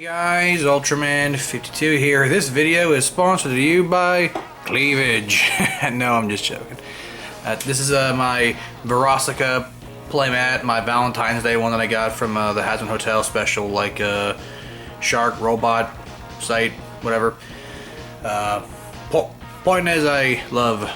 Hey guys, Ultraman52 here. This video is sponsored to you by Cleavage. No, I'm just joking. This is my Verosica playmat, my Valentine's Day one that I got from the Hasman Hotel special, like shark, robot, site, whatever. Point is, I love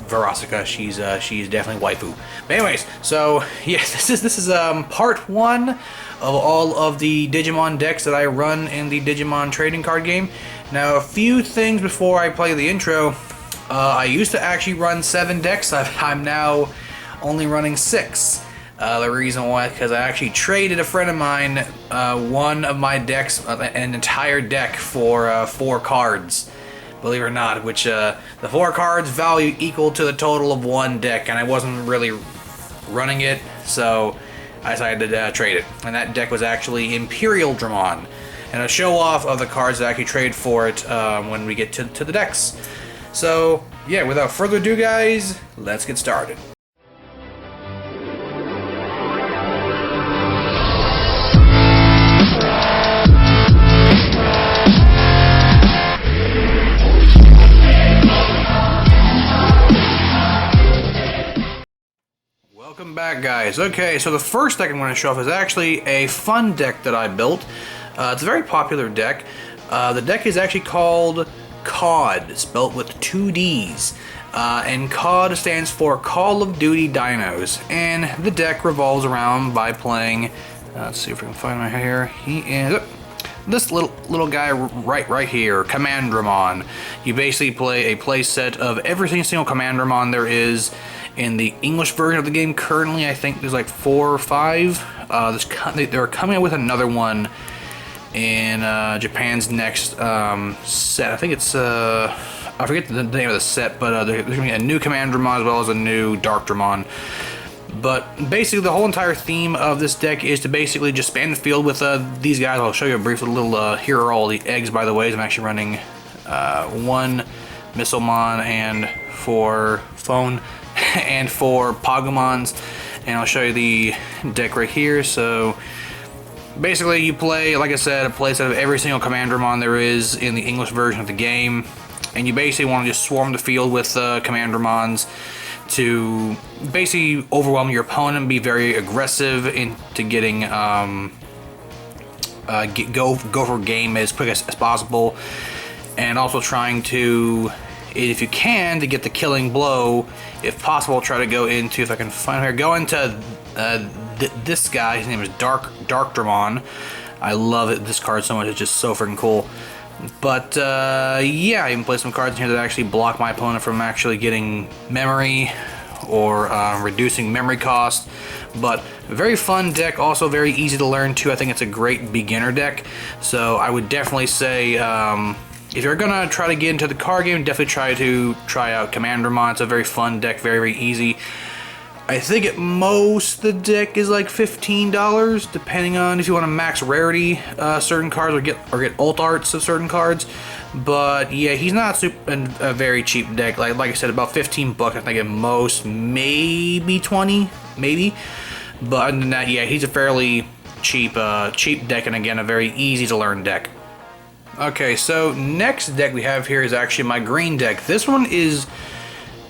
Verosica. She's definitely waifu. But anyways, so yes, this is part one of all of the Digimon decks that I run in the Digimon trading card game. Now, a few things before I play the intro. I used to actually run 7 decks. I'm now only running 6. The reason why, because I actually traded a friend of mine one of my decks, an entire deck, for 4 cards. Believe it or not, which the 4 cards value equal to the total of 1 deck, and I wasn't really running it, so I decided to trade it. And that deck was actually Imperial Dramon, and a show off of the cards that I actually trade for it when we get to the decks. So yeah, without further ado guys, let's get started. Welcome back guys. Okay, so the first deck I'm going to show off is actually a fun deck that I built. It's a very popular deck. The deck is actually called COD, spelled with 2 D's. And COD stands for Call of Duty Dinos. And the deck revolves around by playing, let's see if we can find him here. He is this little guy right here, Commandramon. You basically play a play set of every single Commandramon there is in the English version of the game. Currently, I think there's like 4 or 5. They're coming out with another one in Japan's next set. I think it's I forget the name of the set, but there's gonna be a new Commandramon as well as a new Darkdramon. But basically, the whole entire theme of this deck is to basically just span the field with these guys. I'll show you a brief little. Here are all the eggs, by the way. I'm actually running 1 Missilemon and 4 Phone and 4 Pagomons, and I'll show you the deck right here. So basically, you play, like I said, a playset of every single Commandramon there is in the English version of the game, and you basically want to just swarm the field with Commandramons to basically overwhelm your opponent and be very aggressive into getting go for game as quick as possible, and also trying to, if you can, to get the killing blow. If possible, try to go into, if I can find him here, go into this guy. His name is Darkdramon. I love it. This card so much. It's just so freaking cool. But yeah, I even play some cards in here that actually block my opponent from actually getting memory or reducing memory cost. But a very fun deck, also very easy to learn too. I think it's a great beginner deck. So I would definitely say, if you're gonna try to get into the card game, definitely try out Commandramon. It's a very fun deck, very easy. I think at most the deck is like $15, depending on if you want to max rarity certain cards or get alt arts of certain cards. But yeah, he's not a very cheap deck. Like I said, about 15 bucks. I think at most, maybe 20, maybe. But other than that, yeah, he's a fairly cheap deck, and again, a very easy to learn deck. Okay, so next deck we have here is actually my green deck. This one is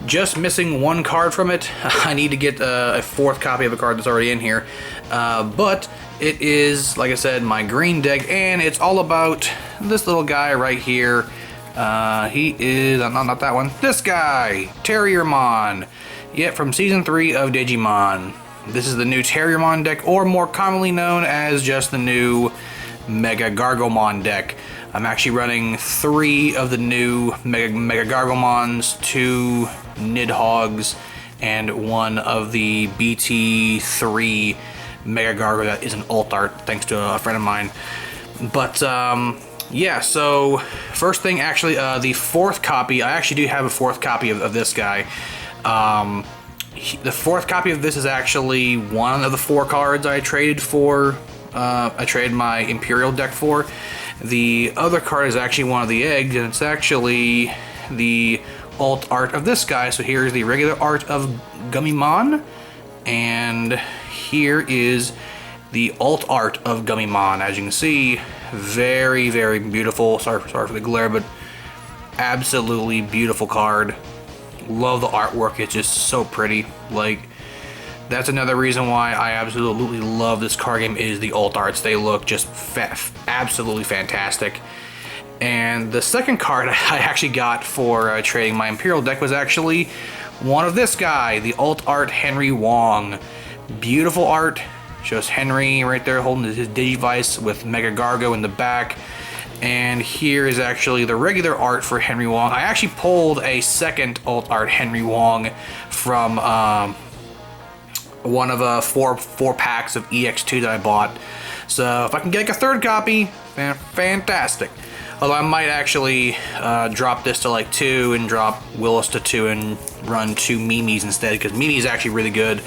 just missing 1 card from it. I need to get a 4th copy of a card that's already in here. But it is, like I said, my green deck, and it's all about this little guy right here. He is, not that one, this guy, Terriermon. Yeah, from Season 3 of Digimon. This is the new Terriermon deck, or more commonly known as just the new Mega Gargomon deck. I'm actually running 3 of the new Mega Gargomons, 2 Nidhogg's, and 1 of the BT3 Mega Gargo that is an alt art, thanks to a friend of mine. But yeah, so first thing, actually, the 4th copy, I actually do have a 4th copy of this guy. The 4th copy of this is actually 1 of the 4 cards I traded for. I traded my Imperial deck for. The other card is actually 1 of the eggs, and it's actually the alt art of this guy. So here's the regular art of Gargomon, and here is the alt art of Gummymon. As you can see, very, very beautiful. Sorry for the glare, but absolutely beautiful card. Love the artwork. It's just so pretty. Like, that's another reason why I absolutely love this card game is the alt arts. They look just absolutely fantastic. And the second card I actually got for trading my Imperial deck was actually one of this guy, the alt art Henry Wong. Beautiful art. Shows Henry right there holding his Digivice with Mega Gargo in the back. And here is actually the regular art for Henry Wong. I actually pulled a second alt art Henry Wong from one of four packs of EX2 that I bought. So if I can get like a third copy, fantastic. Although I might actually drop this to like 2 and drop Willis to 2 and run 2 Mimis instead, because Mimi is actually really good.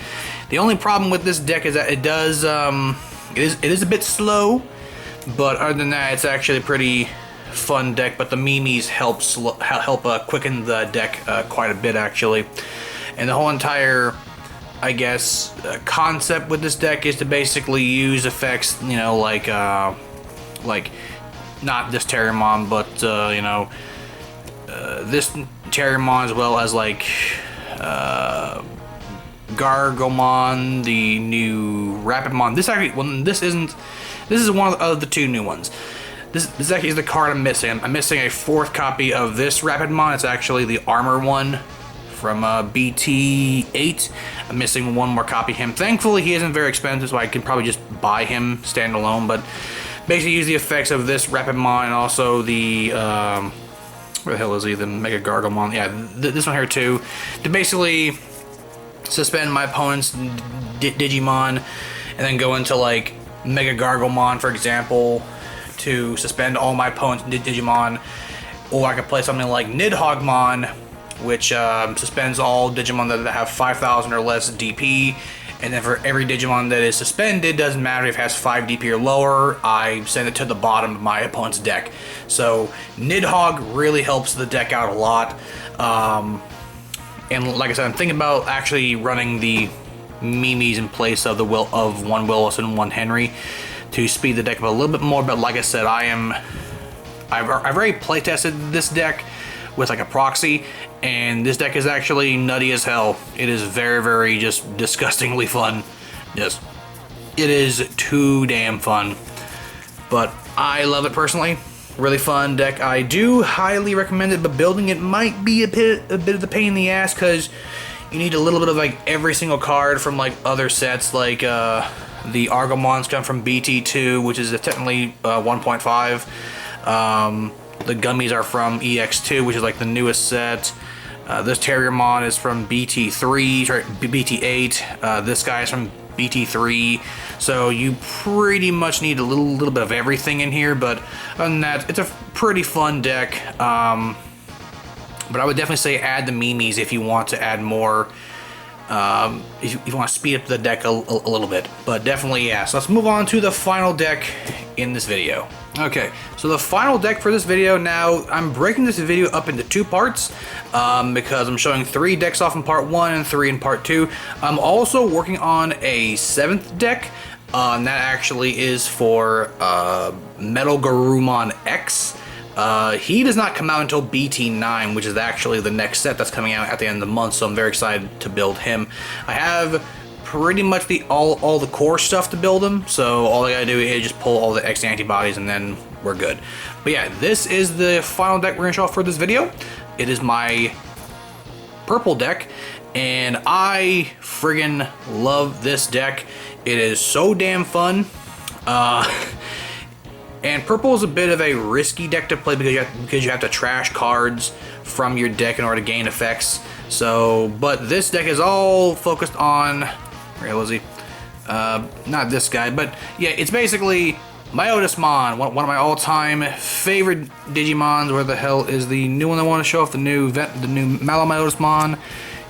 The only problem with this deck is that it does it is a bit slow, but other than that, it's actually a pretty fun deck. But the Mimis help quicken the deck quite a bit actually, and the whole entire, I guess, concept with this deck is to basically use effects, you know, like not this Terriermon, but you know, this Terriermon, as well as like Gargomon, the new Rapidmon. This actually, well, this is one of the 2 new ones. This actually is the card I'm missing. I'm missing a 4th copy of this Rapidmon. It's actually the armor one from BT8. I'm missing 1 more copy of him. Thankfully, he isn't very expensive, so I can probably just buy him standalone. But basically, use the effects of this Rapidmon and also the where the hell is he? The Mega Gargomon. Yeah, this one here too, to basically suspend my opponent's Digimon, and then go into like Mega Gargomon, for example, to suspend all my opponent's Digimon. Or I could play something like Nidhoggmon, which suspends all Digimon that have 5,000 or less DP. And then for every Digimon that is suspended, doesn't matter if it has 5 DP or lower, I send it to the bottom of my opponent's deck. So Nidhogg really helps the deck out a lot. And like I said, I'm thinking about actually running the Mimis in place of one Willis and 1 Henry to speed the deck up a little bit more. But like I said, I've already playtested this deck with like a proxy, and this deck is actually nutty as hell. It is very, very just disgustingly fun. Yes, it is too damn fun. But I love it personally. Really fun deck. I do highly recommend it, but building it might be a bit of the pain in the ass, because you need a little bit of like every single card from like other sets, like the Argomons come from BT2, which is technically 1.5. The Gummies are from EX2, which is like the newest set. This Terriermon is from BT3, sorry, BT8. This guy is from BT3. So you pretty much need a little bit of everything in here. But other than that, it's a pretty fun deck. But I would definitely say add the Mimis if you want to add more. If you want to speed up the deck a little bit. But definitely, yeah. So let's move on to the final deck in this video. Okay, so the final deck for this video. Now, I'm breaking this video up into 2 parts because I'm showing 3 decks off in part 1 and 3 in part 2. I'm also working on a 7th deck, and that actually is for Metal Gargomon X. He does not come out until BT9, which is actually the next set that's coming out at the end of the month, so I'm very excited to build him. I have pretty much all the core stuff to build him, so all I gotta do is just pull all the X antibodies and then we're good. But yeah, this is the final deck we're gonna show off for this video. It is my purple deck, and I friggin' love this deck. It is so damn fun. And purple is a bit of a risky deck to play because you have to trash cards from your deck in order to gain effects. So, but this deck is all focused on, where was he? Not this guy, but yeah, it's basically Myotismon, one of my all-time favorite Digimons. Where the hell is the new one I want to show off? The new Myotismon.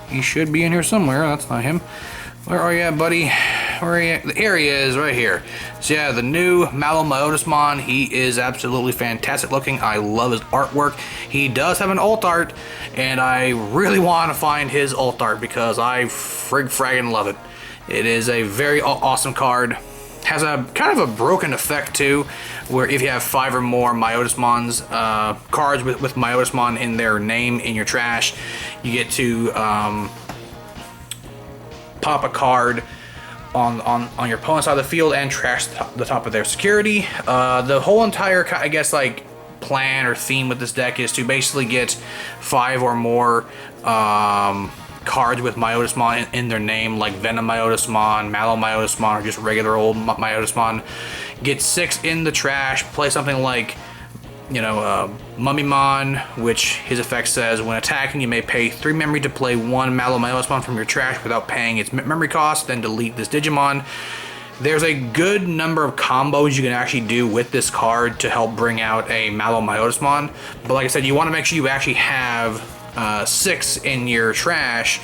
He should be in here somewhere. That's not him. Where are you at, buddy? Where are you at? Here he is, right here. So yeah, the new Myotismon, he is absolutely fantastic looking. I love his artwork. He does have an alt art, and I really want to find his alt art because I fraggin' love it. It is a very awesome card. has a kind of a broken effect too, where if you have 5 or more Myotismons, cards with Myotismon in their name in your trash, you get to pop a card on your opponent's side of the field and trash the top of their security. The whole entire, I guess, like plan or theme with this deck is to basically get 5 or more cards with Myotismon in their name, like Venom Myotismon, Mallow Myotismon, or just regular old Myotismon. Get 6 in the trash, play something like, you know, Mummymon, which his effect says, when attacking you may pay 3 memory to play 1 Mallow Myotismon from your trash without paying its memory cost, then delete this Digimon. There's a good number of combos you can actually do with this card to help bring out a Mallow Myotismon, but like I said, you want to make sure you actually have 6 in your trash.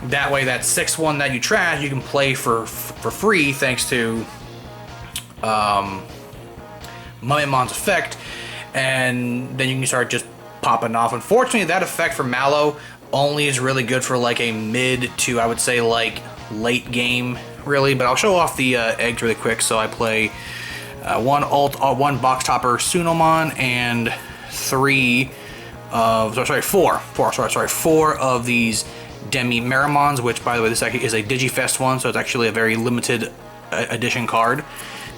That way that 6th one that you trash, you can play for free thanks to Mummimon's effect, and then you can start just popping off. Unfortunately, that effect for Mallow only is really good for like a mid to, I would say, like late game, really. But I'll show off the eggs really quick. So I play one box topper Sunomon and 4 of these Demi Meramons, which, by the way, this actually is a Digifest one, so it's actually a very limited edition card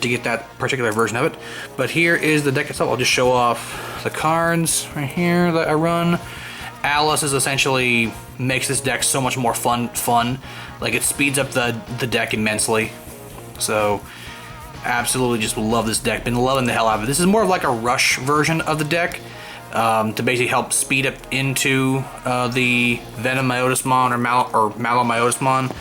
to get that particular version of it. But here is the deck itself. I'll just show off the cards right here that I run. Alice is essentially makes this deck so much more fun. Like, it speeds up the deck immensely. So absolutely just love this deck. Been loving the hell out of it. This is more of like a rush version of the deck, to basically help speed up into the Venom Myotismon or Mallow Myotismon.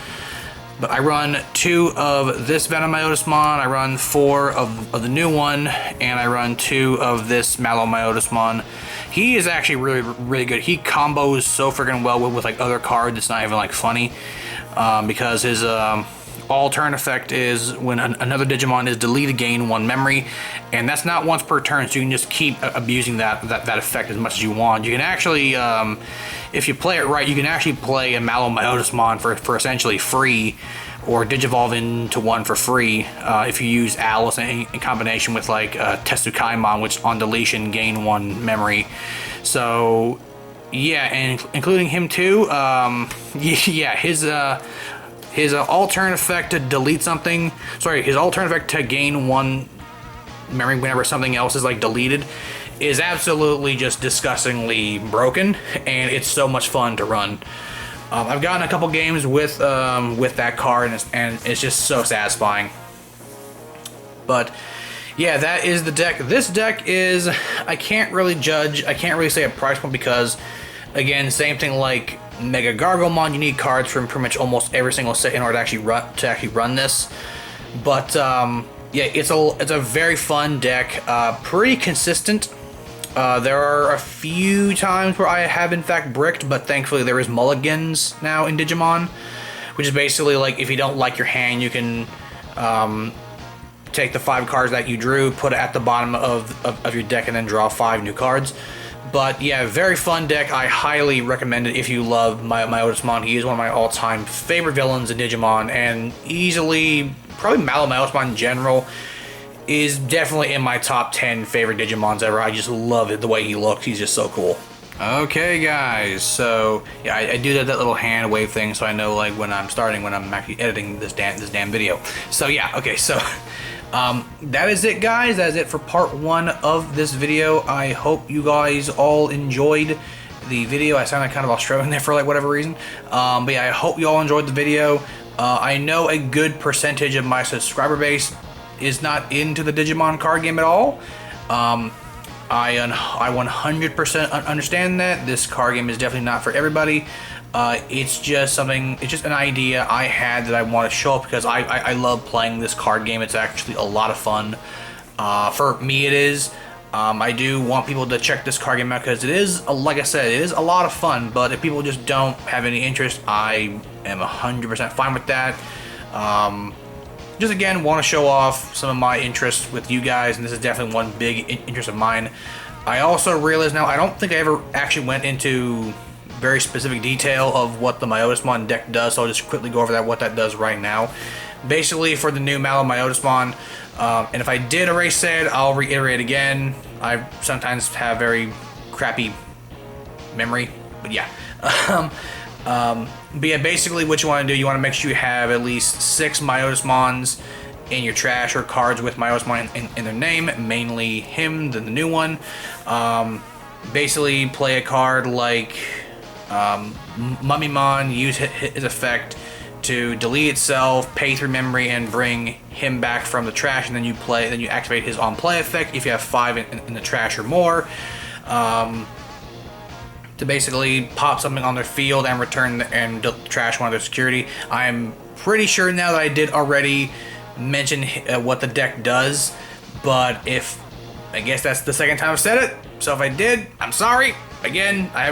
But I run 2 of this Venom Myotismon, I run 4 of the new one, and I run 2 of this Mallow Myotismon. He is actually really good. He combos so freaking well with like other cards. It's not even like funny, because his all turn effect is when another Digimon is deleted, gain 1 memory, and that's not once per turn, so you can just keep abusing that effect as much as you want. You can actually, if you play it right, you can actually play a Mallow Myotismon for essentially free, or Digivolve into one for free, if you use Alice in combination with like Tetsukaimon, which on deletion gain 1 memory. So yeah, and including him too. Yeah, his all-turn effect to delete something, his all-turn effect to gain 1 memory whenever something else is like deleted is absolutely just disgustingly broken, and it's so much fun to run. I've gotten a couple games with that card, and it's just so satisfying. But yeah, that is the deck. This deck is, I can't really judge, I can't really say a price point, because again, same thing like Mega Gargomon, you need cards from pretty much almost every single set in order to actually run this. But yeah, it's a very fun deck, pretty consistent. There are a few times where I have in fact bricked, but thankfully there is mulligans now in Digimon, which is basically like, if you don't like your hand, you can take the 5 cards that you drew, put it at the bottom of your deck, and then draw 5 new cards. But yeah, very fun deck. I highly recommend it if you love Myotismon. He is one of my all-time favorite villains in Digimon, and easily, probably Mallow Myotismon in general, is definitely in my top 10 favorite Digimons ever. I just love it, the way he looks. He's just so cool. Okay, guys, so yeah, I do that little hand wave thing, so I know like when I'm actually editing this damn video. So yeah, okay, so that is it, guys. That is it for part 1 of this video. I hope you guys all enjoyed the video. I sounded kind of Australian there for like whatever reason, but yeah, I hope you all enjoyed the video. I know a good percentage of my subscriber base is not into the Digimon card game at all. I 100% understand that. This card game is definitely not for everybody. It's just an idea I had that I want to show up, because I love playing this card game. It's actually a lot of fun. For me, it is. I do want people to check this card game out, because it is, like I said, it is a lot of fun. But if people just don't have any interest, I am 100% fine with that. Just again, want to show off some of my interests with you guys, and this is definitely one big interest of mine. I also realize now, I don't think I ever actually went into very specific detail of what the Myotismon deck does, so I'll just quickly go over what that does right now. basically for the new Malomyotismon. And if I did already say it, I'll reiterate again. I sometimes have very crappy memory, but yeah. But yeah, basically what you want to do, you want to make sure you have at least 6 Myotismons in your trash, or cards with Myotismon in their name, mainly him, the new one. Basically play a card like Mummymon, use his effect to delete itself, pay through memory, and bring him back from the trash, and then you activate his on play effect if you have 5 in the trash or more. To basically pop something on their field and return and trash one of their security. I'm pretty sure now that I did already mention what the deck does, but I guess that's the second time I've said it. So if I did, I'm sorry. Again, I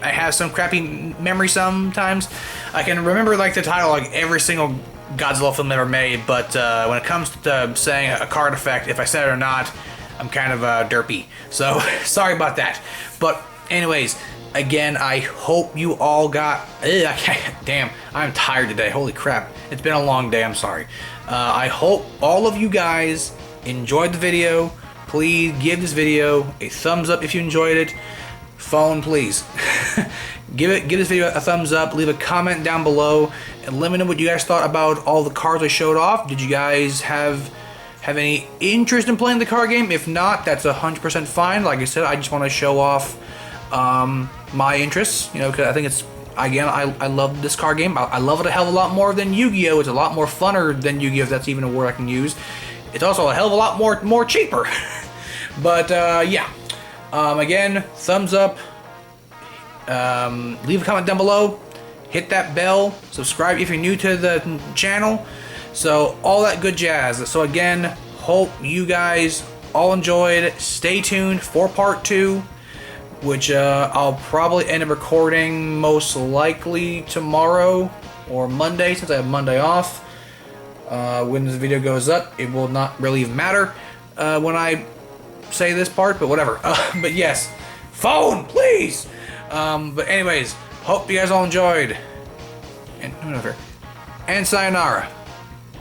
have some crappy memory sometimes. I can remember like the title like every single Godzilla film ever made, but when it comes to saying a card effect, if I said it or not, I'm kind of derpy. So sorry about that. But anyways, again, I hope you all got... Damn, I'm tired today. Holy crap. It's been a long day. I'm sorry. I hope all of you guys enjoyed the video. Please give this video a thumbs up if you enjoyed it. Phone, please. Give this video a thumbs up. Leave a comment down below and let me know what you guys thought about all the cards I showed off. Did you guys have any interest in playing the card game? If not, that's 100% fine. Like I said, I just want to show off my interests, you know, because I think it's, again, I love this card game. I love it a hell of a lot more than Yu-Gi-Oh! It's a lot more funner than Yu-Gi-Oh! If that's even a word I can use. It's also a hell of a lot more cheaper. But yeah, again, thumbs up. Leave a comment down below. Hit that bell. Subscribe if you're new to the channel. So all that good jazz. So again, hope you guys all enjoyed. Stay tuned for part 2. Which I'll probably end up recording most likely tomorrow or Monday, since I have Monday off. When this video goes up, it will not really even matter when I say this part, but whatever. But yes, phone, please! But anyways, hope you guys all enjoyed. And whatever. And sayonara.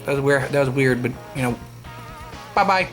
That was weird, but, you know, bye-bye.